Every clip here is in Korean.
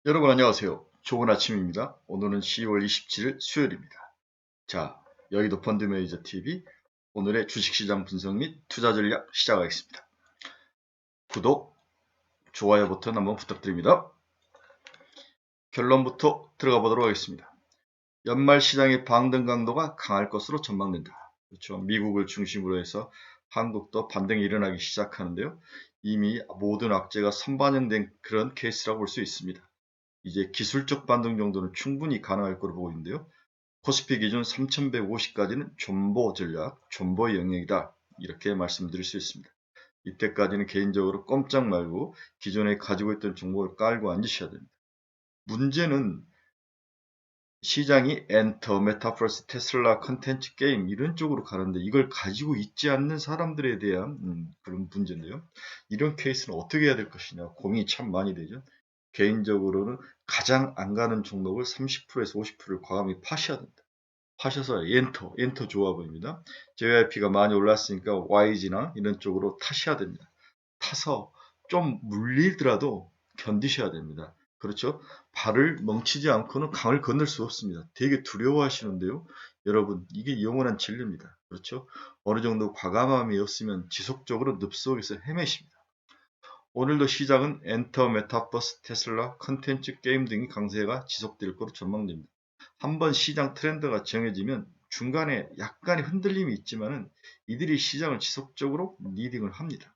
여러분 안녕하세요. 좋은 아침입니다. 오늘은 10월 27일 수요일입니다. 자, 여의도 펀드 매니저 TV 오늘의 주식시장 분석 및 투자 전략 시작하겠습니다. 구독, 좋아요 버튼 한번 부탁드립니다. 결론부터 들어가 보도록 하겠습니다. 연말 시장의 반등 강도가 강할 것으로 전망된다. 그렇죠. 미국을 중심으로 해서 한국도 반등이 일어나기 시작하는데요. 이미 모든 악재가 선반영된 그런 케이스라고 볼 수 있습니다. 이제 기술적 반등 정도는 충분히 가능할 거로 보고 있는데요. 코스피 기준 3150까지는 존버 전략, 존버의 영역이다. 이렇게 말씀드릴 수 있습니다. 이때까지는 개인적으로 꼼짝 말고 기존에 가지고 있던 종목을 깔고 앉으셔야 됩니다. 문제는 시장이 엔터, 메타버스, 테슬라, 컨텐츠, 게임 이런 쪽으로 가는데 이걸 가지고 있지 않는 사람들에 대한 그런 문제인데요. 이런 케이스는 어떻게 해야 될 것이냐 고민이 참 많이 되죠. 개인적으로는 가장 안 가는 종목을 30%에서 50%를 과감히 파셔야 됩니다. 파셔서 엔터 좋아 보입니다. JYP가 많이 올랐으니까 YG나 이런 쪽으로 타셔야 됩니다. 타서 좀 물리더라도 견디셔야 됩니다. 그렇죠? 발을 멈추지 않고는 강을 건널 수 없습니다. 되게 두려워하시는데요. 여러분, 이게 영원한 진리입니다. 그렇죠? 어느 정도 과감함이 없으면 지속적으로 늪속에서 헤매십니다. 오늘도 시장은 엔터, 메타버스, 테슬라, 컨텐츠, 게임 등의 강세가 지속될 것으로 전망됩니다. 한번 시장 트렌드가 정해지면 중간에 약간의 흔들림이 있지만은 이들이 시장을 지속적으로 리딩을 합니다.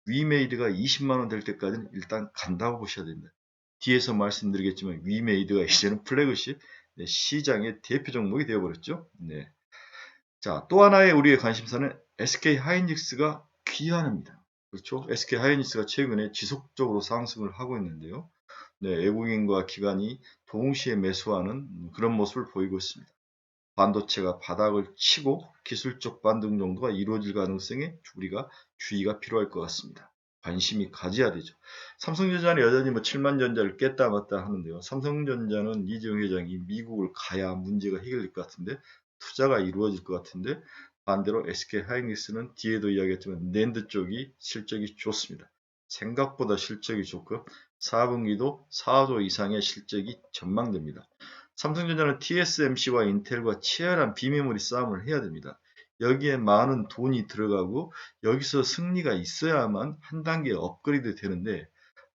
위메이드가 20만원 될 때까지는 일단 간다고 보셔야 됩니다. 뒤에서 말씀드리겠지만 위메이드가 이제는 플래그십 시장의 대표 종목이 되어버렸죠. 네. 자, 또 하나의 우리의 관심사는 SK 하이닉스가 귀환합니다. 그렇죠? SK 하이닉스가 최근에 지속적으로 상승을 하고 있는데요. 네, 외국인과 기관이 동시에 매수하는 그런 모습을 보이고 있습니다. 반도체가 바닥을 치고 기술적 반등 정도가 이루어질 가능성에 우리가 주의가 필요할 것 같습니다. 관심이 가져야 되죠. 삼성전자는 여전히 7만 전자를 깼다 맞다 하는데요. 삼성전자는 이재용 회장이 미국을 가야 문제가 해결될 것 같은데 투자가 이루어질 것 같은데 반대로 SK 하이닉스는 뒤에도 이야기했지만 낸드 쪽이 실적이 좋습니다. 생각보다 실적이 좋고 4분기도 4조 이상의 실적이 전망됩니다. 삼성전자는 TSMC와 인텔과 치열한 비메모리 싸움을 해야 됩니다. 여기에 많은 돈이 들어가고 여기서 승리가 있어야만 한 단계 업그레이드 되는데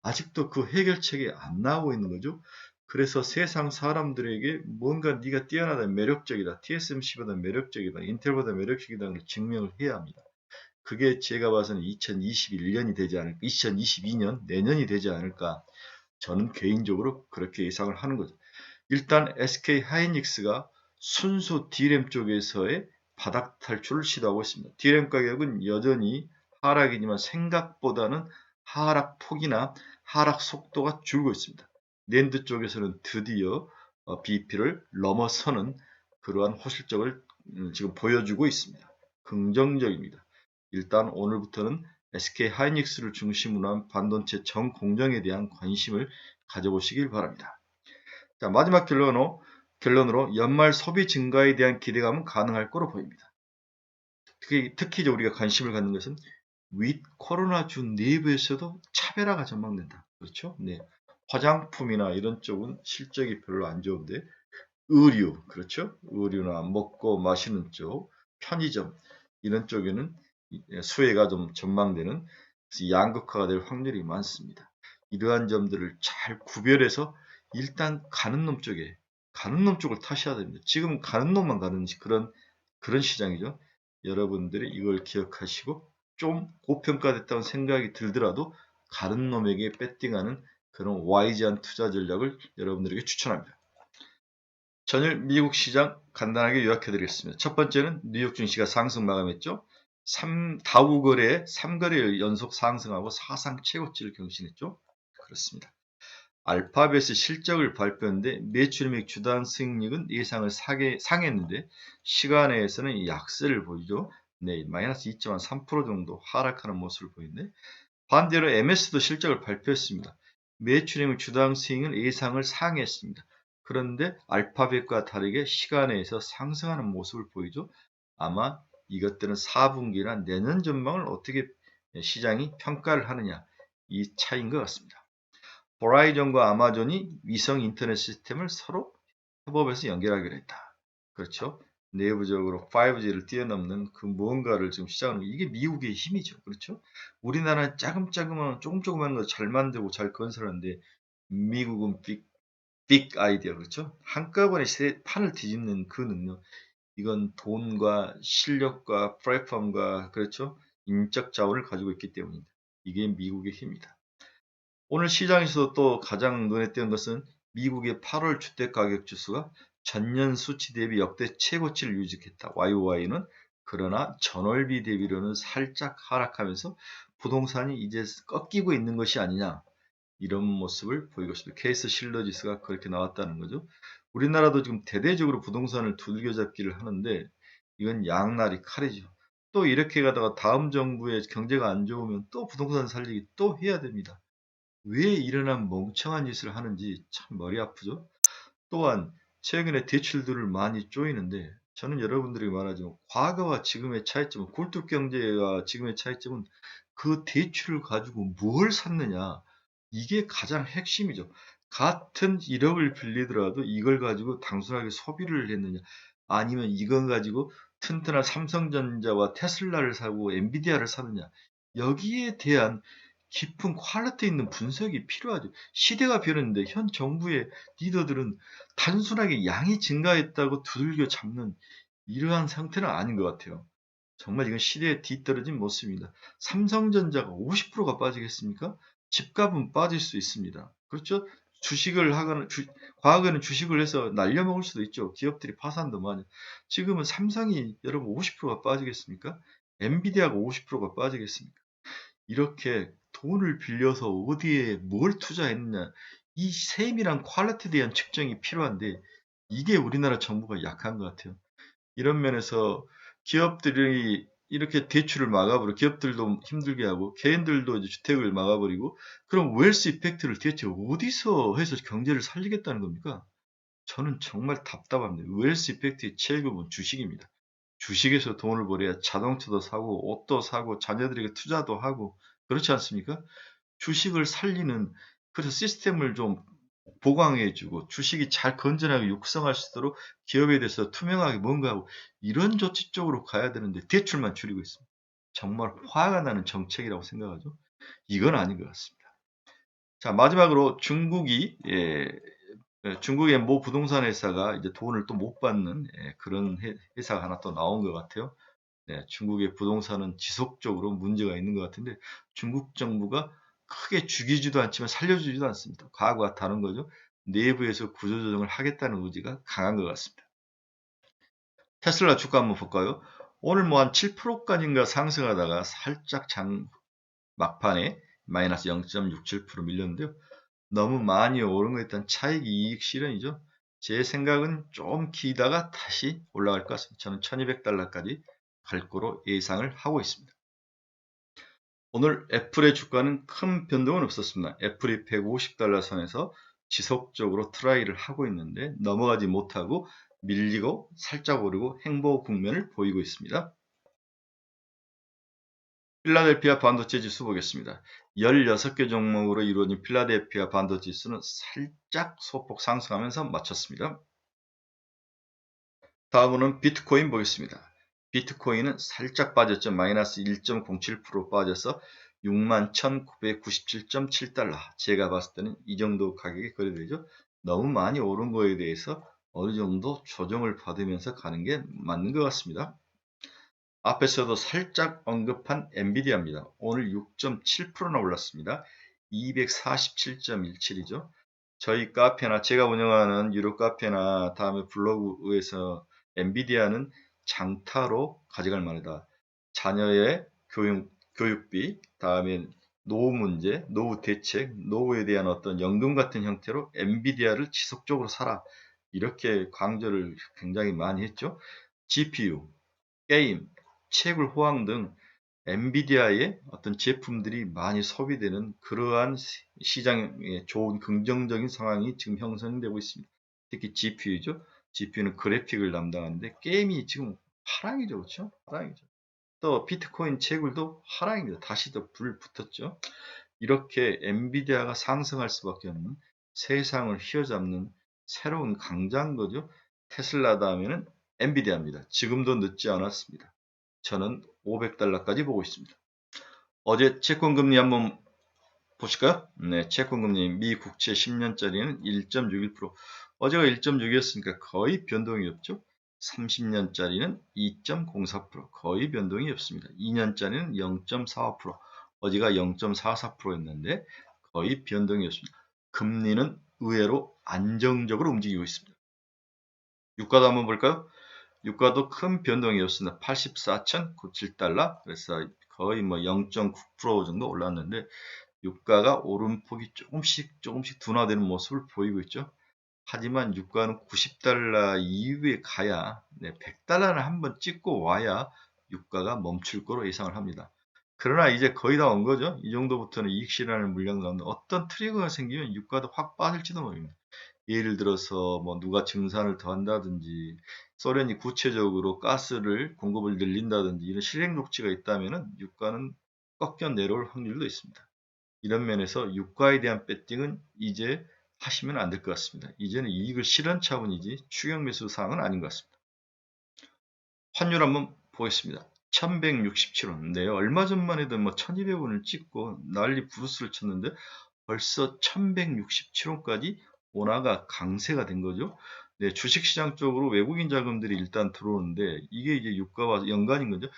아직도 그 해결책이 안 나오고 있는 거죠. 그래서 세상 사람들에게 뭔가 네가 뛰어나다, 매력적이다, TSMC보다 매력적이다, 인텔보다 매력적이다는 걸 증명을 해야 합니다. 그게 제가 봐서는 2021년이 되지 않을까, 2022년, 내년이 되지 않을까, 저는 개인적으로 그렇게 예상을 하는 거죠. 일단 SK 하이닉스가 순수 D램 쪽에서의 바닥 탈출을 시도하고 있습니다. D램 가격은 여전히 하락이지만 생각보다는 하락 폭이나 하락 속도가 줄고 있습니다. 낸드 쪽에서는 드디어 BP를 넘어서는 그러한 호실적을 지금 보여주고 있습니다. 긍정적입니다. 일단 오늘부터는 SK 하이닉스를 중심으로 한 반도체 전 공정에 대한 관심을 가져보시길 바랍니다. 자, 마지막 결론으로 연말 소비 증가에 대한 기대감은 가능할 거로 보입니다. 특히 이제 우리가 관심을 갖는 것은 윗 코로나주 내부에서도 차별화가 전망된다. 그렇죠? 네. 화장품이나 이런 쪽은 실적이 별로 안 좋은데 의류, 그렇죠? 의류나 먹고 마시는 쪽, 편의점 이런 쪽에는 수혜가 좀 전망되는 양극화가 될 확률이 많습니다. 이러한 점들을 잘 구별해서 일단 가는 놈 쪽을 타셔야 됩니다. 지금 가는 놈만 가는 그런 시장이죠. 여러분들이 이걸 기억하시고 좀 고평가됐다는 생각이 들더라도 가는 놈에게 배팅하는 그런 와이즈한 투자 전략을 여러분들에게 추천합니다. 전일 미국 시장 간단하게 요약해 드리겠습니다. 첫 번째는 뉴욕 증시가 상승 마감했죠. 다우 거래 3거래일 연속 상승하고 사상 최고치를 경신했죠. 그렇습니다. 알파벳의 실적을 발표했는데 매출액 주당 수익률은 예상을 상했는데 시간에서는 약세를 보이죠. 네, 마이너스 2.3% 정도 하락하는 모습을 보이는데 반대로 MS도 실적을 발표했습니다. 매출액 주당 수익은 예상을 상회했습니다. 그런데 알파벳과 다르게 시간에서 상승하는 모습을 보이죠. 아마 이것들은 4분기나 내년 전망을 어떻게 시장이 평가를 하느냐 이 차이인 것 같습니다. 버라이전과 아마존이 위성 인터넷 시스템을 서로 협업해서 연결하기로 했다. 그렇죠? 내부적으로 5G를 뛰어넘는 그 무언가를 지금 시작하는 거, 이게 미국의 힘이죠. 그렇죠? 우리나라는 조금조금한 거 잘 만들고 잘 건설하는데 미국은 빅 아이디어, 그렇죠? 한꺼번에 판을 뒤집는 그 능력, 이건 돈과 실력과 플랫폼과, 그렇죠? 인적 자원을 가지고 있기 때문입니다. 이게 미국의 힘이다. 오늘 시장에서 또 가장 눈에 띄는 것은 미국의 8월 주택가격 지수가 전년 수치 대비 역대 최고치를 유지했다. YOY는. 그러나 전월비 대비로는 살짝 하락하면서 부동산이 이제 꺾이고 있는 것이 아니냐, 이런 모습을 보이고 있습니다. 케이스 실러 지수가 그렇게 나왔다는 거죠. 우리나라도 지금 대대적으로 부동산을 두들겨잡기를 하는데 이건 양날이 칼이죠. 또 이렇게 가다가 다음 정부의 경제가 안 좋으면 또 부동산 살리기 또 해야 됩니다. 왜 이러한 멍청한 짓을 하는지 참 머리 아프죠. 또한 최근에 대출들을 많이 쪼이는데, 저는 여러분들이 말하지만 과거와 지금의 차이점은, 굴뚝 경제와 지금의 차이점은 그 대출을 가지고 뭘 샀느냐, 이게 가장 핵심이죠. 같은 1억을 빌리더라도 이걸 가지고 단순하게 소비를 했느냐, 아니면 이건 가지고 튼튼한 삼성전자와 테슬라를 사고 엔비디아를 사느냐, 여기에 대한 깊은 퀄리티 있는 분석이 필요하죠. 시대가 변했는데 현 정부의 리더들은 단순하게 양이 증가했다고 두들겨 잡는 이러한 상태는 아닌 것 같아요. 정말 이건 시대에 뒤떨어진 모습입니다. 삼성전자가 50%가 빠지겠습니까? 집값은 빠질 수 있습니다. 그렇죠? 주식을 하거나, 과거에는 주식을 해서 날려먹을 수도 있죠. 기업들이 파산도 많이. 지금은 삼성이 여러분 50%가 빠지겠습니까? 엔비디아가 50%가 빠지겠습니까? 이렇게 돈을 빌려서 어디에 뭘 투자했느냐, 이 세밀한 퀄리티에 대한 측정이 필요한데 이게 우리나라 정부가 약한 것 같아요. 이런 면에서 기업들이 이렇게 대출을 막아버리고, 기업들도 힘들게 하고 개인들도 이제 주택을 막아버리고, 그럼 웰스 이펙트를 대체 어디서 해서 경제를 살리겠다는 겁니까? 저는 정말 답답합니다. 웰스 이펙트의 최고는 주식입니다. 주식에서 돈을 벌어야 자동차도 사고 옷도 사고 자녀들에게 투자도 하고, 그렇지 않습니까? 주식을 살리는, 그래서 시스템을 좀 보강해 주고 주식이 잘 건전하게 육성할 수 있도록 기업에 대해서 투명하게 뭔가 하고, 이런 조치 쪽으로 가야 되는데 대출만 줄이고 있습니다. 정말 화가 나는 정책이라고 생각하죠. 이건 아닌 것 같습니다. 자, 마지막으로 중국이, 중국의 모 부동산 회사가 이제 돈을 또 못 받는, 그런 회사가 하나 또 나온 것 같아요. 네, 중국의 부동산은 지속적으로 문제가 있는 것 같은데 중국 정부가 크게 죽이지도 않지만 살려주지도 않습니다. 과거와 다른 거죠. 내부에서 구조조정을 하겠다는 의지가 강한 것 같습니다. 테슬라 주가 한번 볼까요? 오늘 뭐 한 7%까지인가 상승하다가 살짝 막판에 마이너스 0.67% 밀렸는데요. 너무 많이 오른 거에 따른 차익 이익 실현이죠. 제 생각은 좀 기다가 다시 올라갈 것 같습니다. 저는 1200달러까지 갈 거로 예상을 하고 있습니다. 오늘 애플의 주가는 큰 변동은 없었습니다. 애플이 150달러 선에서 지속적으로 트라이를 하고 있는데 넘어가지 못하고 밀리고 살짝 오르고 행보 국면을 보이고 있습니다. 필라델피아 반도체 지수 보겠습니다. 16개 종목으로 이루어진 필라델피아 반도체 지수는 살짝 소폭 상승하면서 마쳤습니다. 다음은 비트코인 보겠습니다. 비트코인은 살짝 빠졌죠. 마이너스 1.07% 빠져서 61,997.7달러. 제가 봤을 때는 이 정도 가격이 거래되죠. 너무 많이 오른 거에 대해서 어느 정도 조정을 받으면서 가는 게 맞는 것 같습니다. 앞에서도 살짝 언급한 엔비디아입니다. 오늘 6.7%나 올랐습니다. 247.17이죠. 저희 카페나 제가 운영하는 유료 카페나 다음에 블로그에서 엔비디아는 장타로 가져갈 만하다. 자녀의 교육비, 다음에 노후 문제, 노후 대책, 노후에 대한 어떤 연금 같은 형태로 엔비디아를 지속적으로 사라. 이렇게 강조를 굉장히 많이 했죠. GPU, 게임, 채굴 호황 등 엔비디아의 어떤 제품들이 많이 소비되는 그러한 시장에 좋은 긍정적인 상황이 지금 형성되고 있습니다. 특히 GPU죠. GPU는 그래픽을 담당하는데 게임이 지금 하락이죠. 그렇죠? 하락이죠. 또 비트코인 채굴도 하락입니다. 다시 또 불 붙었죠. 이렇게 엔비디아가 상승할 수밖에 없는 세상을 휘어잡는 새로운 강자인 거죠. 테슬라 다음에는 엔비디아입니다. 지금도 늦지 않았습니다. 저는 $500까지 보고 있습니다. 어제 채권금리 한번 보실까요? 네, 채권금리 미 국채 10년짜리는 1.61%. 어제가 1.6이었으니까 거의 변동이 없죠. 30년짜리는 2.04%, 거의 변동이 없습니다. 2년짜리는 0.45%, 어제가 0.44%였는데 거의 변동이 없습니다. 금리는 의외로 안정적으로 움직이고 있습니다. 유가도 한번 볼까요? 유가도 큰 변동이 없습니다. 84,097달러, 그래서 거의 뭐 0.9% 정도 올랐는데 유가가 오름폭이 조금씩 둔화되는 모습을 보이고 있죠. 하지만 유가는 90달러 이후에 가야 100달러를 한번 찍고 와야 유가가 멈출 거로 예상을 합니다. 그러나 이제 거의 다 온 거죠. 이 정도부터는 이익 실현하는 물량 가운데 어떤 트리거가 생기면 유가도 확 빠질지도 모릅니다. 예를 들어서 뭐 누가 증산을 더 한다든지 소련이 구체적으로 가스를 공급을 늘린다든지 이런 실행 조치가 있다면 유가는 꺾여 내려올 확률도 있습니다. 이런 면에서 유가에 대한 배팅은 이제 하시면 안 될 것 같습니다. 이제는 이익을 실현 차원이지 추격 매수 사항은 아닌 것 같습니다. 환율 한번 보겠습니다. 1167원. 네, 얼마 전만 해도 뭐 1200원을 찍고 난리 부르스를 쳤는데 벌써 1167원까지 원화가 강세가 된 거죠. 네, 주식시장 쪽으로 외국인 자금들이 일단 들어오는데 이게 이제 유가와 연관인 거죠.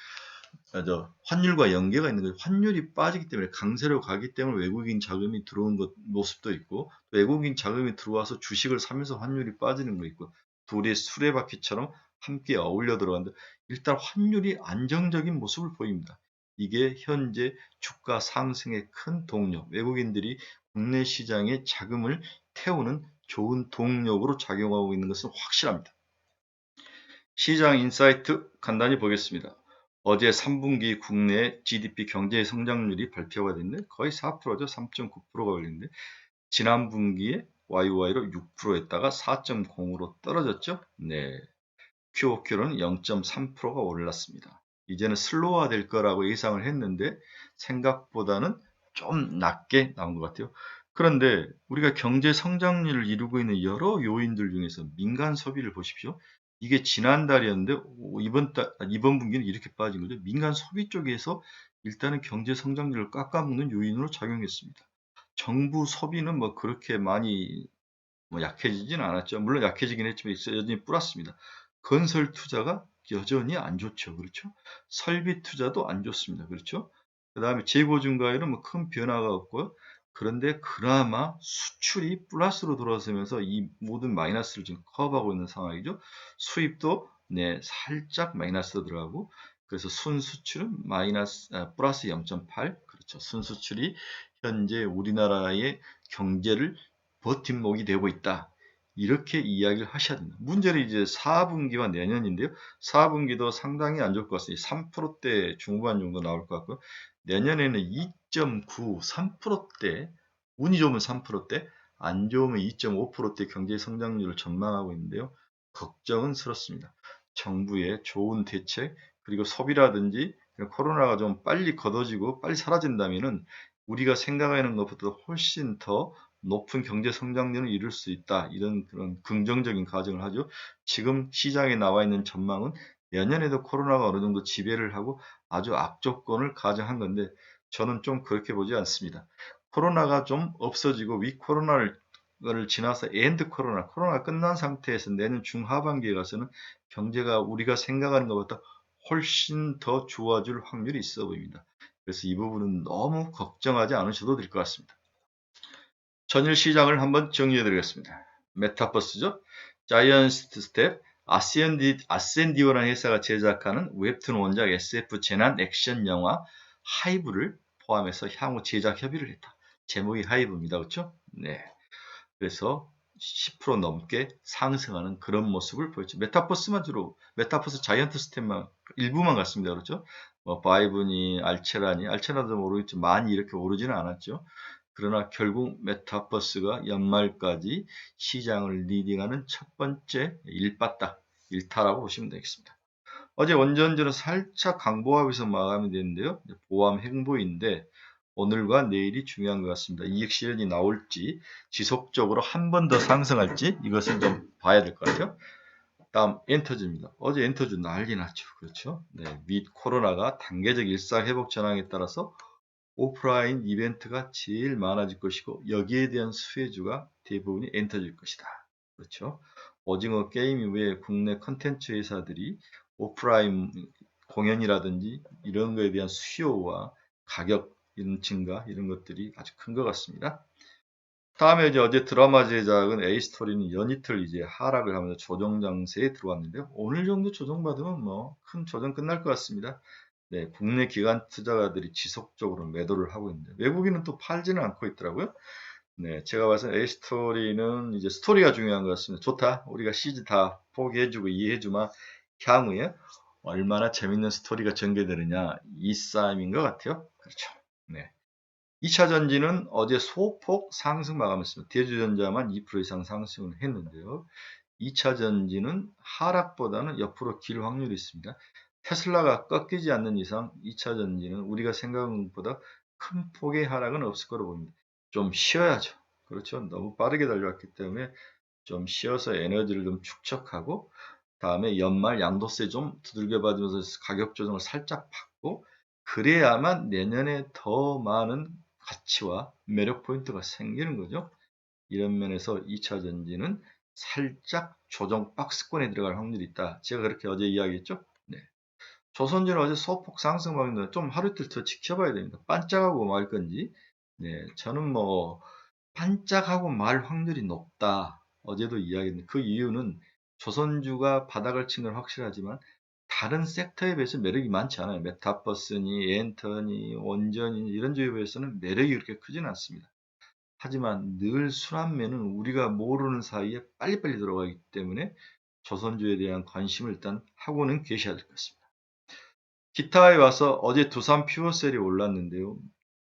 환율과 연계가 있는 거죠. 환율이 빠지기 때문에 강세로 가기 때문에 외국인 자금이 들어온 모습도 있고 외국인 자금이 들어와서 주식을 사면서 환율이 빠지는 거 있고 둘이 수레바퀴처럼 함께 어울려 들어가는데 일단 환율이 안정적인 모습을 보입니다. 이게 현재 주가 상승의 큰 동력, 외국인들이 국내 시장에 자금을 태우는 좋은 동력으로 작용하고 있는 것은 확실합니다. 시장 인사이트 간단히 보겠습니다. 어제 3분기 국내 GDP 경제 성장률이 발표가 됐는데 거의 4%죠. 3.9%가 걸리는데 지난 분기에 YOY로 6%였다가 4.0으로 떨어졌죠. 네, QOQ로는 0.3%가 올랐습니다. 이제는 슬로우화 될 거라고 예상을 했는데 생각보다는 좀 낮게 나온 것 같아요. 그런데 우리가 경제 성장률을 이루고 있는 여러 요인들 중에서 민간 소비를 보십시오. 이게 지난달이었는데 이번 분기는 이렇게 빠진 거죠. 민간 소비 쪽에서 일단은 경제 성장률을 깎아먹는 요인으로 작용했습니다. 정부 소비는 뭐 그렇게 많이 약해지진 않았죠. 물론 약해지긴 했지만 여전히 플러스입니다. 건설 투자가 여전히 안 좋죠. 그렇죠? 설비 투자도 안 좋습니다. 그렇죠? 그 다음에 재고 증가율은 뭐 큰 변화가 없고요. 그런데 그나마 수출이 플러스로 돌아서면서 이 모든 마이너스를 지금 커버하고 있는 상황이죠. 수입도 살짝 마이너스로 들어가고 그래서 순수출은 플러스 0.8, 그렇죠. 순수출이 현재 우리나라의 경제를 버팀목이 되고 있다. 이렇게 이야기를 하셔야 됩니다. 문제는 이제 4분기와 내년인데요. 4분기도 상당히 안 좋을 것 같습니다. 3%대 중후반 정도 나올 것 같고요. 내년에는 2.9, 3%대, 운이 좋으면 3%대, 안 좋으면 2.5%대 경제 성장률을 전망하고 있는데요. 걱정은 스럽습니다. 정부의 좋은 대책, 그리고 소비라든지 코로나가 좀 빨리 걷어지고 빨리 사라진다면은 우리가 생각하는 것보다 훨씬 더 높은 경제 성장률을 이룰 수 있다. 이런 그런 긍정적인 가정을 하죠. 지금 시장에 나와 있는 전망은 내년에도 코로나가 어느 정도 지배를 하고 아주 악조건을 가정한 건데 저는 좀 그렇게 보지 않습니다. 코로나가 좀 없어지고 위 코로나를 지나서 엔드 코로나 끝난 상태에서 내년 중하반기에 가서는 경제가 우리가 생각하는 것보다 훨씬 더 좋아질 확률이 있어 보입니다. 그래서 이 부분은 너무 걱정하지 않으셔도 될 것 같습니다. 전일 시장을 한번 정리해 드리겠습니다. 메타버스죠. 자이언트 스텝, 아센디오라는 회사가 제작하는 웹툰 원작 SF 재난 액션 영화 하이브를 포함해서 향후 제작 협의를 했다. 제목이 하이브입니다. 그렇죠? 네. 그래서 10% 넘게 상승하는 그런 모습을 보였죠. 메타버스 자이언트 스텝만 일부만 갔습니다. 그렇죠? 뭐 바이브니 알체라도 모르겠지만 많이 이렇게 오르지는 않았죠. 그러나 결국 메타버스가 연말까지 시장을 리딩하는 첫 번째 일타라고 보시면 되겠습니다. 어제 원전주는 살짝 강보합에서 마감이 됐는데요. 보합 행보인데 오늘과 내일이 중요한 것 같습니다. 이익 실현이 나올지 지속적으로 한 번 더 상승할지 이것을 좀 봐야 될 것 같아요. 다음 엔터주입니다. 어제 엔터주 난리 났죠. 그렇죠? 네, 및 코로나가 단계적 일상 회복 전환에 따라서 오프라인 이벤트가 제일 많아질 것이고 여기에 대한 수혜주가 대부분이 엔터주일 것이다. 그렇죠? 오징어 게임 이외에 국내 컨텐츠 회사들이 오프라인 공연이라든지 이런 거에 대한 수요와 가격 증가 이런 것들이 아주 큰 것 같습니다. 다음에 이제 어제 드라마 제작은 A스토리는 연이틀 이제 하락을 하면서 조정 장세에 들어왔는데요. 오늘 정도 조정받으면 뭐 큰 조정 끝날 것 같습니다. 네, 국내 기관 투자가들이 지속적으로 매도를 하고 있는데 외국인은 또 팔지는 않고 있더라고요. 네, 제가 봐서 A스토리는 이제 스토리가 중요한 것 같습니다. 좋다. 우리가 CG 다 포기해주고 이해해주마. 향후에 얼마나 재밌는 스토리가 전개되느냐 이 싸움인 것 같아요. 그렇죠. 네. 2차 전지는 어제 소폭 상승 마감했습니다. 대주전자만 2% 이상 상승을 했는데요. 2차 전지는 하락보다는 옆으로 길 확률이 있습니다. 테슬라가 꺾이지 않는 이상 2차 전지는 우리가 생각한 것보다 큰 폭의 하락은 없을 거로 보입니다. 좀 쉬어야죠. 그렇죠. 너무 빠르게 달려왔기 때문에 좀 쉬어서 에너지를 좀 축적하고 다음에 연말 양도세 좀 두들겨 받으면서 가격 조정을 살짝 받고 그래야만 내년에 더 많은 가치와 매력 포인트가 생기는 거죠. 이런 면에서 2차 전지는 살짝 조정 박스권에 들어갈 확률이 있다. 제가 그렇게 어제 이야기했죠. 네. 조선주는 어제 소폭 상승 방인데 좀 하루 이틀 더 지켜봐야 됩니다. 반짝하고 말 건지. 네, 저는 뭐 반짝하고 말 확률이 높다. 어제도 이야기했는데 그 이유는 조선주가 바닥을 친 건 확실하지만 다른 섹터에 비해서 매력이 많지 않아요. 메타버스니 엔터니 원전이 이런 주에 비해서는 매력이 그렇게 크지는 않습니다. 하지만 늘 순환매는 우리가 모르는 사이에 빨리빨리 들어가기 때문에 조선주에 대한 관심을 일단 하고는 계셔야 될 것 같습니다. 기타에 와서 어제 두산 퓨어셀이 올랐는데요.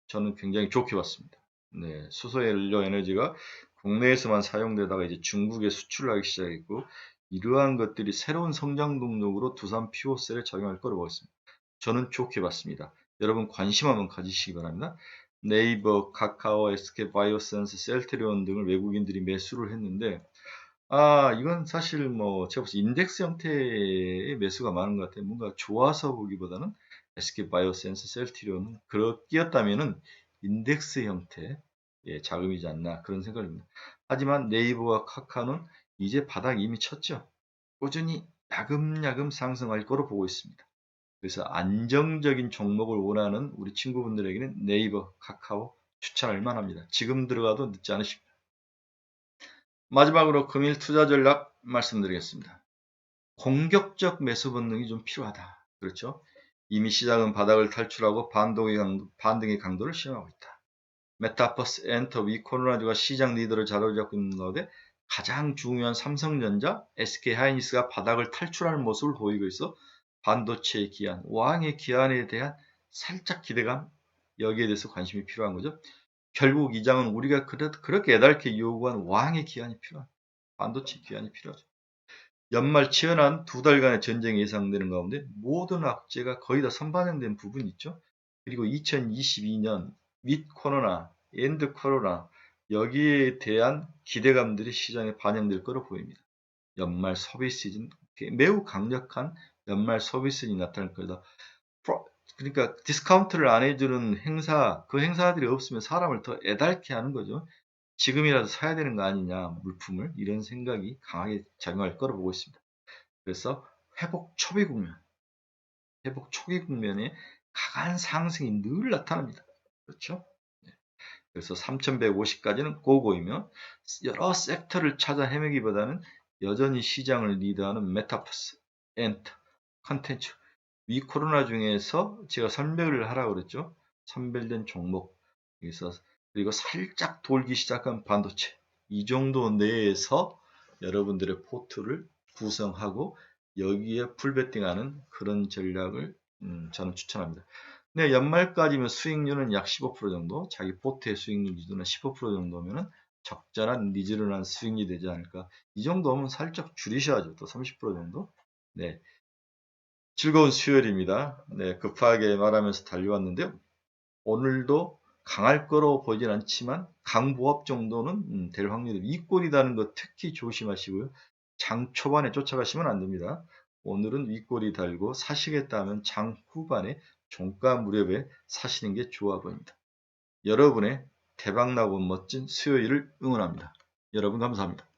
저는 굉장히 좋게 봤습니다. 네, 수소연료 에너지가 국내에서만 사용되다가 이제 중국에 수출을 하기 시작했고 이러한 것들이 새로운 성장 동력으로 두산 퓨어셀에 작용할 거라고 보겠습니다. 저는 좋게 봤습니다. 여러분 관심 한번 가지시기 바랍니다. 네이버, 카카오, SK 바이오센스, 셀트리온 등을 외국인들이 매수를 했는데 이건 사실 뭐 제가 봐서 인덱스 형태의 매수가 많은 것 같아요. 뭔가 좋아서 보기보다는 SK 바이오센스, 셀트리온은 그렇기였다면은 인덱스 형태의 자금이지 않나 그런 생각입니다. 하지만 네이버와 카카오는 이제 바닥 이미 쳤죠. 꾸준히 야금야금 상승할 거로 보고 있습니다. 그래서 안정적인 종목을 원하는 우리 친구분들에게는 네이버, 카카오 추천할 만합니다. 지금 들어가도 늦지 않으십니다. 마지막으로 금일 투자 전략 말씀드리겠습니다. 공격적 매수 본능이 좀 필요하다. 그렇죠? 이미 시장은 바닥을 탈출하고 반등의 강도를 시험하고 있다. 메타버스, 엔터, 위코로나주가 시장 리더를 자리잡고 있는 가운데 가장 중요한 삼성전자, SK하이닉스가 바닥을 탈출하는 모습을 보이고 있어 반도체의 기한, 왕의 기한에 대한 살짝 기대감, 여기에 대해서 관심이 필요한 거죠. 결국 이 장은 우리가 그렇게 애달게 요구한 왕의 기한이 필요합니다. 반도체 기한이 필요하죠. 연말 치열한 두 달간의 전쟁이 예상되는 가운데 모든 악재가 거의 다 선반영된 부분이 있죠. 그리고 2022년 윗 코로나, 엔드 코로나 여기에 대한 기대감들이 시장에 반영될 거로 보입니다. 연말 소비 시즌 매우 강력한 연말 소비 시즌이 나타날 거다. 그러니까 디스카운트를 안 해주는 행사, 그 행사들이 없으면 사람을 더 애달게 하는 거죠. 지금이라도 사야 되는 거 아니냐, 물품을. 이런 생각이 강하게 작용할 거로 보고 있습니다. 그래서 회복 초기 국면에 강한 상승이 늘 나타납니다. 그렇죠? 네. 그래서 3150까지는 고고이며 여러 섹터를 찾아 헤매기보다는 여전히 시장을 리드하는 메타버스, 엔터, 컨텐츠, 위 코로나 중에서 제가 선별을 하라고 그랬죠. 선별된 종목. 그리고 살짝 돌기 시작한 반도체. 이 정도 내에서 여러분들의 포트를 구성하고 여기에 풀베팅하는 그런 전략을 저는 추천합니다. 네, 연말까지면 수익률은 약 15% 정도, 자기 포트의 수익률 기준은 15% 정도면 적절한 리즈런한 수익이 되지 않을까. 이 정도면 살짝 줄이셔야죠. 또 30% 정도. 네, 즐거운 수요일입니다. 네, 급하게 말하면서 달려왔는데요. 오늘도 강할 거로 보이진 않지만 강보합 정도는 될 확률이 윗골이 다는 거 특히 조심하시고요. 장 초반에 쫓아가시면 안 됩니다. 오늘은 윗골이 달고 사시겠다 하면 장 후반에 종가 무렵에 사시는 게 좋아 보입니다. 여러분의 대박나고 멋진 수요일을 응원합니다. 여러분 감사합니다.